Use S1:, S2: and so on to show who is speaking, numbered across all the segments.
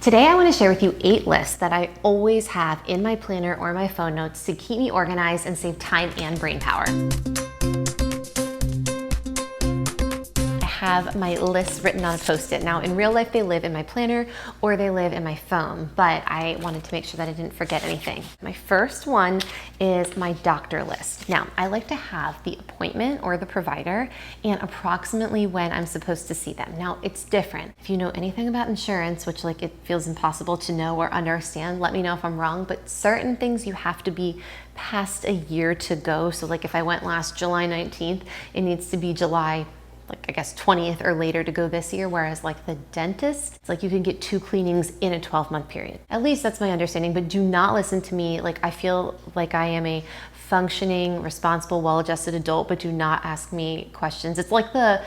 S1: Today I want to share with you 8 lists that I always have in my planner or my phone notes to keep me organized and save time and brain power. I have my lists written on a Post-it. Now in real life they live in my planner or they live in my phone, but I wanted to make sure that I didn't forget anything. My first one is my doctor list. Now I like to have the appointment or the provider and approximately when I'm supposed to see them. Now it's different. If you know anything about insurance, which it feels impossible to know or understand, let me know if I'm wrong, but certain things you have to be past a year to go. So if I went last July 19th, it needs to be July I guess 20th or later to go this year, whereas the dentist, it's you can get 2 cleanings in a 12-month period. At least that's my understanding, but do not listen to me. I feel like I am a functioning, responsible, well-adjusted adult, but do not ask me questions. It's like the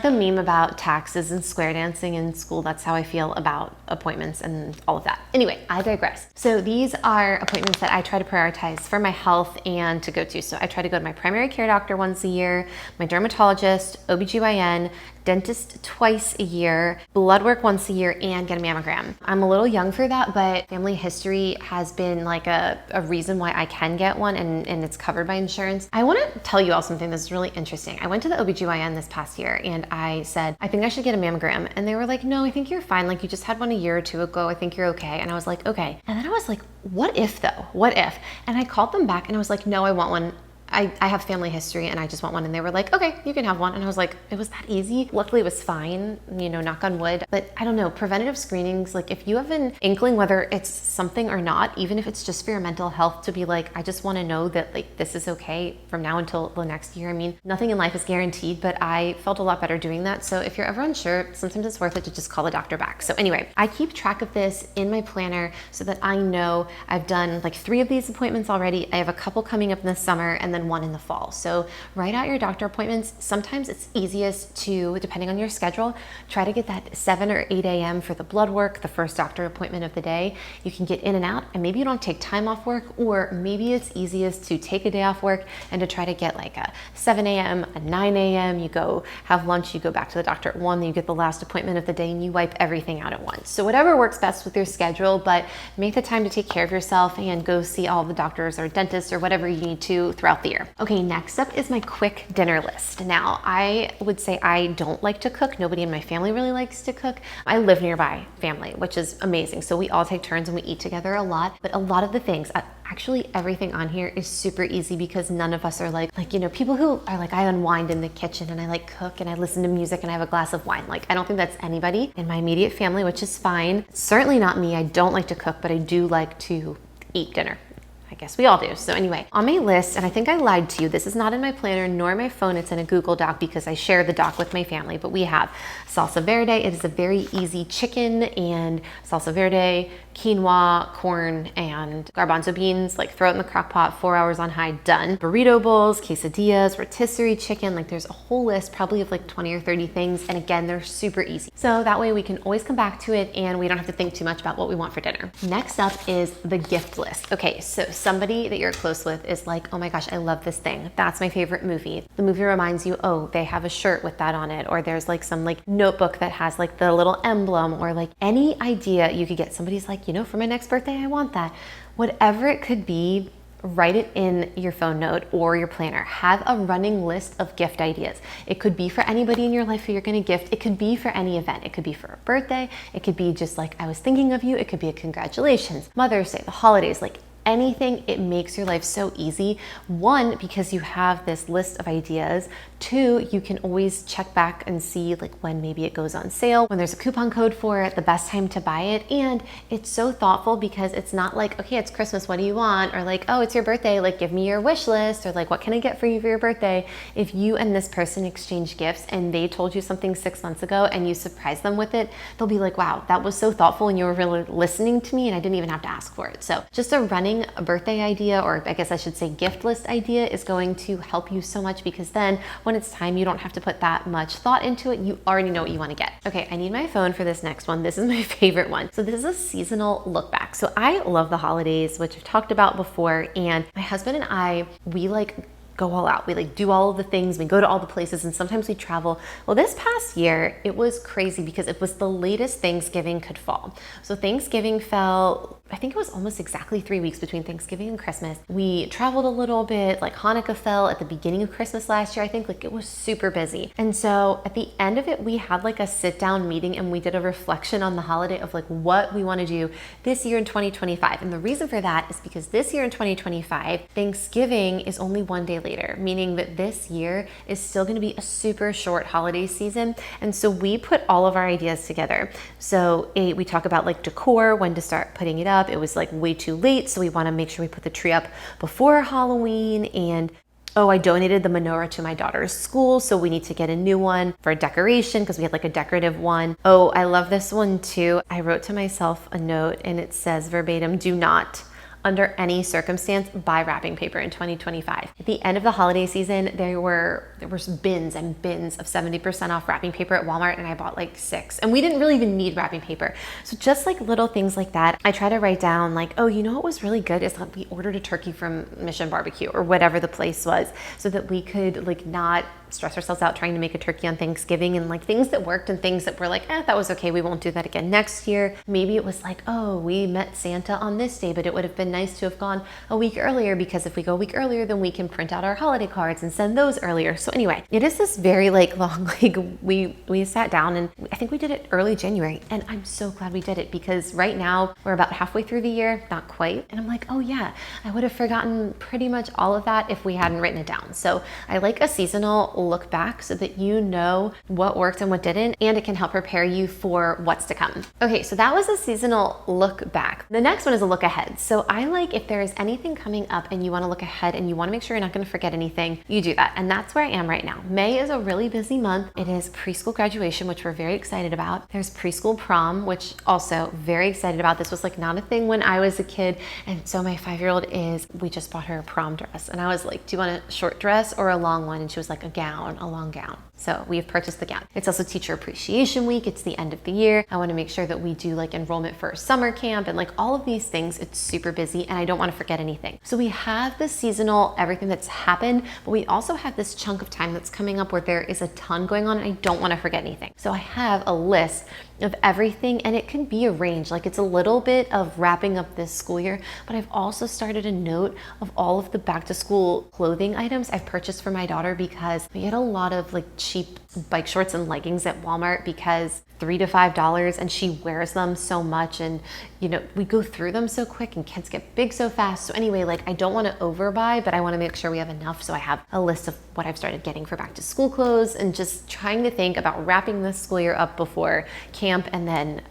S1: meme about taxes and square dancing in school. That's how I feel about appointments and all of that. Anyway, I digress. So these are appointments that I try to prioritize for my health and to go to. So I try to go to my primary care doctor once a year, my dermatologist, OBGYN, dentist twice a year, blood work once a year, and get a mammogram. I'm a little young for that, but family history has been a reason why I can get one and it's covered by insurance. I want to tell you all something that's really interesting. I went to the OBGYN this past year and I said, I think I should get a mammogram. And they were like, no, I think you're fine. You just had one a year or 2 ago. I think you're okay. And I was like, okay. And then I was like, what if though? What if? And I called them back and I was like, no, I want one. I have family history and I just want one. And they were like, okay, you can have one. And I was like, it was that easy. Luckily it was fine, knock on wood. But I don't know, preventative screenings, if you have an inkling whether it's something or not, even if it's just for your mental health, to be I just want to know that this is okay from now until the next year. I mean, nothing in life is guaranteed, but I felt a lot better doing that. So if you're ever unsure, sometimes it's worth it to just call the doctor back. So anyway, I keep track of this in my planner so that I know I've done 3 of these appointments already. I have a couple coming up in the summer and then one in the fall. So write out your doctor appointments. Sometimes it's easiest to, depending on your schedule, try to get that 7 or 8 a.m. for the blood work, the first doctor appointment of the day. You can get in and out and maybe you don't take time off work, or maybe it's easiest to take a day off work and to try to get a 7 a.m., a 9 a.m. You go have lunch, you go back to the doctor at 1, then you get the last appointment of the day and you wipe everything out at once. So whatever works best with your schedule, but make the time to take care of yourself and go see all the doctors or dentists or whatever you need to throughout the year. Okay, next up is my quick dinner list. Now, I would say I don't like to cook. Nobody in my family really likes to cook. I live nearby family, which is amazing. So we all take turns and we eat together a lot. But a lot of the things, actually everything on here is super easy because none of us are people who are I unwind in the kitchen and I cook and I listen to music and I have a glass of wine. I don't think that's anybody in my immediate family, which is fine. It's certainly not me. I don't like to cook, but I do like to eat dinner. I guess we all do. So anyway, on my list, and I think I lied to you, this is not in my planner nor my phone, it's in a Google Doc because I share the doc with my family, but we have salsa verde. It is a very easy chicken and salsa verde, quinoa, corn, and garbanzo beans. Throw it in the crock pot, 4 hours on high, done. Burrito bowls, quesadillas, rotisserie chicken. There's a whole list probably of 20 or 30 things. And again, they're super easy. So that way we can always come back to it and we don't have to think too much about what we want for dinner. Next up is the gift list. Okay, so somebody that you're close with is oh my gosh, I love this thing. That's my favorite movie. The movie reminds you, oh, they have a shirt with that on it. Or there's some notebook that has the little emblem, or any idea you could get. Somebody's for my next birthday, I want that. Whatever it could be, write it in your phone note or your planner. Have a running list of gift ideas. It could be for anybody in your life who you're going to gift. It could be for any event. It could be for a birthday. It could be just I was thinking of you. It could be a congratulations, Mother's Day, the holidays, anything. It makes your life so easy. 1, because you have this list of ideas. 2, you can always check back and see when maybe it goes on sale, when there's a coupon code for it, the best time to buy it. And it's so thoughtful because it's not okay, it's Christmas, what do you want? Or oh, it's your birthday, give me your wish list, or what can I get for you for your birthday? If you and this person exchange gifts and they told you something 6 months ago and you surprise them with it, they'll be wow, that was so thoughtful and you were really listening to me and I didn't even have to ask for it. So just a birthday idea, or I guess I should say gift list idea, is going to help you so much because then when it's time, you don't have to put that much thought into it. You already know what you want to get. Okay, I need my phone for this next one. This is my favorite one. So this is a seasonal look back. So I love the holidays, which I've talked about before, and my husband and I, we go all out. We like do all of the things, we go to all the places, and sometimes we travel. Well, this past year, it was crazy because it was the latest Thanksgiving could fall. So Thanksgiving fell, I think it was almost exactly 3 weeks between Thanksgiving and Christmas. We traveled a little bit, like Hanukkah fell at the beginning of Christmas last year. I think like it was super busy. And so at the end of it, we had like a sit down meeting and we did a reflection on the holiday of like what we want to do this year in 2025. And the reason for that is because this year in 2025, Thanksgiving is only one day later, meaning that this year is still going to be a super short holiday season. And so we put all of our ideas together. So we talk about like decor, when to start putting it up. It was like way too late, so we want to make sure we put the tree up before Halloween. And oh, I donated the menorah to my daughter's school, so we need to get a new one for decoration because we had like a decorative one. Oh, I love this one too. I wrote to myself a note and it says verbatim, do not under any circumstance buy wrapping paper in 2025. At the end of the holiday season, there were bins and bins of 70% off wrapping paper at Walmart, and I bought like 6. And we didn't really even need wrapping paper. So just like little things like that, I try to write down like, oh, you know what was really good is that we ordered a turkey from Mission Barbecue or whatever the place was, so that we could like not stress ourselves out trying to make a turkey on Thanksgiving, and like things that worked and things that were like, that was okay, we won't do that again next year. Maybe it was like, oh, we met Santa on this day, but it would have been nice to have gone a week earlier, because if we go a week earlier, then we can print out our holiday cards and send those earlier. So anyway, it is this very like long, like we sat down and I think we did it early January, and I'm so glad we did it because right now we're about halfway through the year, not quite. And I'm like, oh yeah, I would have forgotten pretty much all of that if we hadn't written it down. So I like a seasonal look back so that you know what worked and what didn't, and it can help prepare you for what's to come. Okay, so that was a seasonal look back. The next one is a look ahead. So I like if there is anything coming up and you want to look ahead and you want to make sure you're not going to forget anything, you do that. And that's where I am right now. May is a really busy month. It is preschool graduation, which we're very excited about. There's preschool prom, which also very excited about. This was like not a thing when I was a kid. And so my 5-year-old we just bought her a prom dress. And I was like, do you want a short dress or a long one? And she was like, a long gown. So we have purchased the gown. It's also Teacher Appreciation Week. It's the end of the year. I want to make sure that we do like enrollment for summer camp and like all of these things. It's super busy and I don't want to forget anything. So we have the seasonal, everything that's happened, but we also have this chunk of time that's coming up where there is a ton going on and I don't want to forget anything. So I have a list of everything, and it can be arranged. Like it's a little bit of wrapping up this school year, but I've also started a note of all of the back to school clothing items I've purchased for my daughter, because we get a lot of like cheap bike shorts and leggings at Walmart because $3 to $5, and she wears them so much, and you know, we go through them so quick and kids get big so fast. So anyway, like I don't want to overbuy, but I want to make sure we have enough. So I have a list of what I've started getting for back to school clothes and just trying to think about wrapping this school year up before camp. And then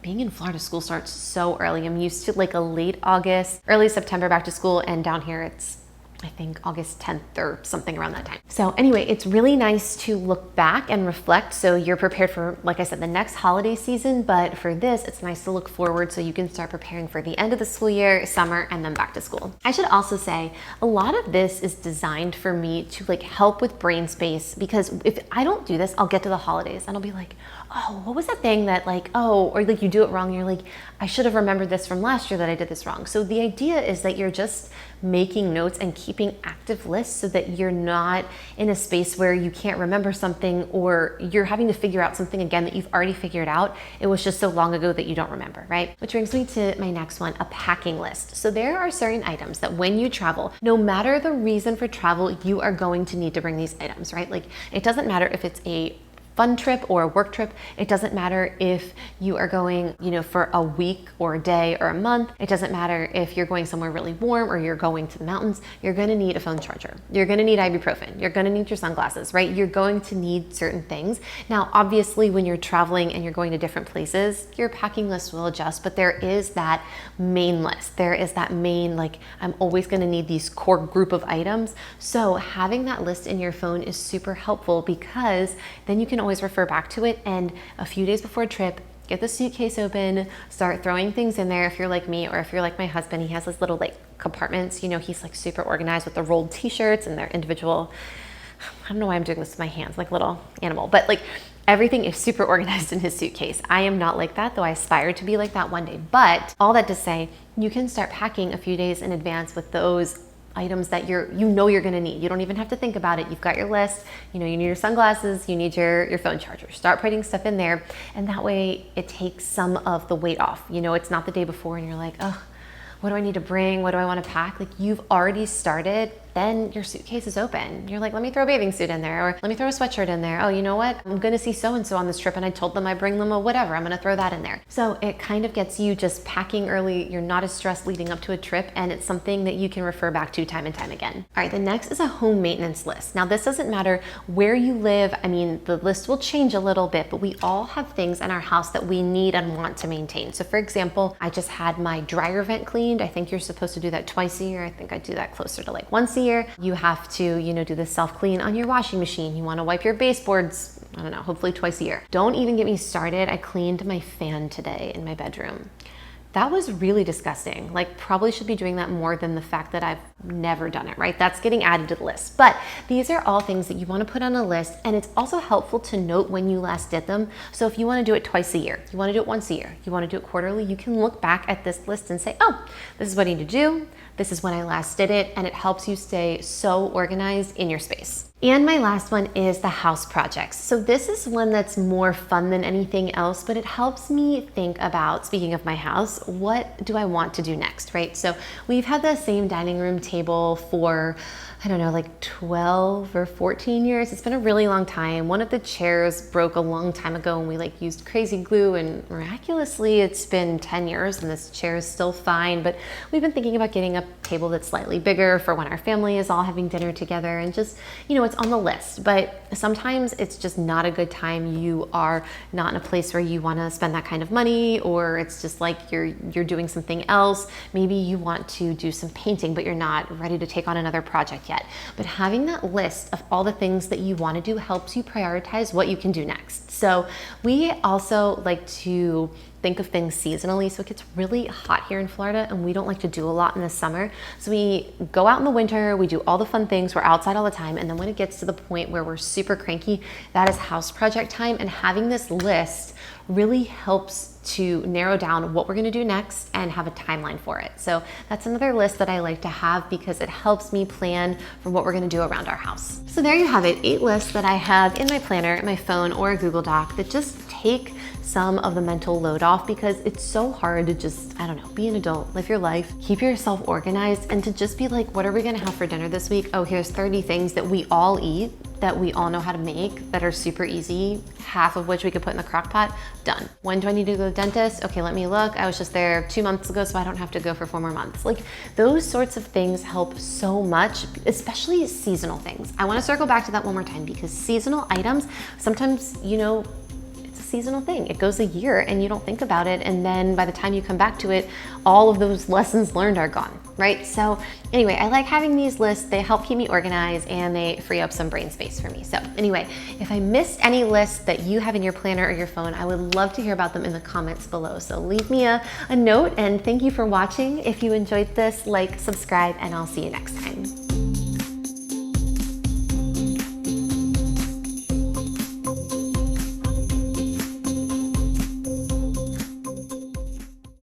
S1: being in Florida, school starts so early. I'm used to like a late August, early September back to school, and down here it's I think August 10th or something around that time. So anyway, it's really nice to look back and reflect so you're prepared for, like I said, the next holiday season. But for this, it's nice to look forward so you can start preparing for the end of the school year, summer, and then back to school. I should also say a lot of this is designed for me to like help with brain space, because if I don't do this, I'll get to the holidays and I'll be like, oh, what was that thing that like, oh, or like you do it wrong. And you're like, I should have remembered this from last year that I did this wrong. So the idea is that you're just making notes and keeping active lists so that you're not in a space where you can't remember something or you're having to figure out something again that you've already figured out. It was just so long ago that you don't remember, right? Which brings me to my next one, a packing list. So there are certain items that when you travel, no matter the reason for travel, you are going to need to bring these items, right? Like it doesn't matter if it's a fun trip or a work trip. It doesn't matter if you are going, for a week or a day or a month. It doesn't matter if you're going somewhere really warm or you're going to the mountains. You're going to need a phone charger. You're going to need ibuprofen. You're going to need your sunglasses, right? You're going to need certain things. Now, obviously, when you're traveling and you're going to different places, your packing list will adjust, but there is that main list. There is that main, like, I'm always going to need these core group of items. So having that list in your phone is super helpful, because then you can always refer back to it, and a few days before a trip, get the suitcase open, start throwing things in there. If you're like me, or if you're like my husband, he has this little like compartments, he's like super organized with the rolled t-shirts and their individual, I don't know why I'm doing this with my hands, like little animal, but like everything is super organized in his suitcase. I am not like that, though I aspire to be like that one day. But all that to say, you can start packing a few days in advance with those items that you know you're gonna need. You don't even have to think about it. You've got your list. You know, you need your sunglasses, you need your phone charger. Start putting stuff in there, and that way it takes some of the weight off. You know, it's not the day before and you're like, oh, what do I need to bring? What do I want to pack? Like, you've already started, then your suitcase is open. You're like, let me throw a bathing suit in there, or let me throw a sweatshirt in there. Oh, you know what? I'm gonna see so-and-so on this trip and I told them I bring them a whatever. I'm gonna throw that in there. So it kind of gets you just packing early. You're not as stressed leading up to a trip, and it's something that you can refer back to time and time again. All right, the next is a home maintenance list. Now, this doesn't matter where you live. I mean, the list will change a little bit, but we all have things in our house that we need and want to maintain. So for example, I just had my dryer vent cleaned. I think you're supposed to do that twice a year. I think I do that closer to like once a year. You have to, you know, do the self-clean on your washing machine. You want to wipe your baseboards, I don't know, hopefully twice a year. Don't even get me started. I cleaned my fan today in my bedroom. That was really disgusting. Like, probably should be doing that more than the fact that I've never done it, right? That's getting added to the list. But these are all things that you want to put on a list, and it's also helpful to note when you last did them. So if you want to do it twice a year, you want to do it once a year, you want to do it quarterly, you can look back at this list and say, oh, this is what I need to do. This is when I last did it, and it helps you stay so organized in your space. And my last one is the house projects. So this is one that's more fun than anything else, but it helps me think about, speaking of my house, what do I want to do next, right? So we've had the same dining room table for, I don't know, like 12 or 14 years. It's been a really long time. One of the chairs broke a long time ago and we like used crazy glue, and miraculously it's been 10 years and this chair is still fine. But we've been thinking about getting a table that's slightly bigger for when our family is all having dinner together, and just, you know, it's on the list. But sometimes it's just not a good time. You are not in a place where you want to spend that kind of money, or it's just like you're doing something else. Maybe you want to do some painting, but you're not ready to take on another project yet. But having that list of all the things that you want to do helps you prioritize what you can do next. So we also like to think of things seasonally. So it gets really hot here in Florida and we don't like to do a lot in the summer. So we go out in the winter, we do all the fun things, we're outside all the time. And then when it gets to the point where we're super cranky, that is house project time. And having this list really helps to narrow down what we're gonna do next and have a timeline for it. So that's another list that I like to have because it helps me plan for what we're gonna do around our house. So there you have it, 8 lists that I have in my planner, my phone, or a Google Doc that just take some of the mental load off, because it's so hard to just, I don't know, be an adult, live your life, keep yourself organized, and to just be like, what are we gonna have for dinner this week? Oh, here's 30 things that we all eat, that we all know how to make, that are super easy, half of which we could put in the crock pot, done. When do I need to go to the dentist? Okay, let me look. I was just there 2 months ago, so I don't have to go for 4 more months. Like, those sorts of things help so much, especially seasonal things. I wanna circle back to that one more time, because seasonal items, sometimes, you know, seasonal thing. It goes a year and you don't think about it, and then by the time you come back to it, all of those lessons learned are gone, right? So anyway, I like having these lists. They help keep me organized and they free up some brain space for me. So anyway, if I missed any lists that you have in your planner or your phone, I would love to hear about them in the comments below. So leave me a note, and thank you for watching. If you enjoyed this, like, subscribe, and I'll see you next time.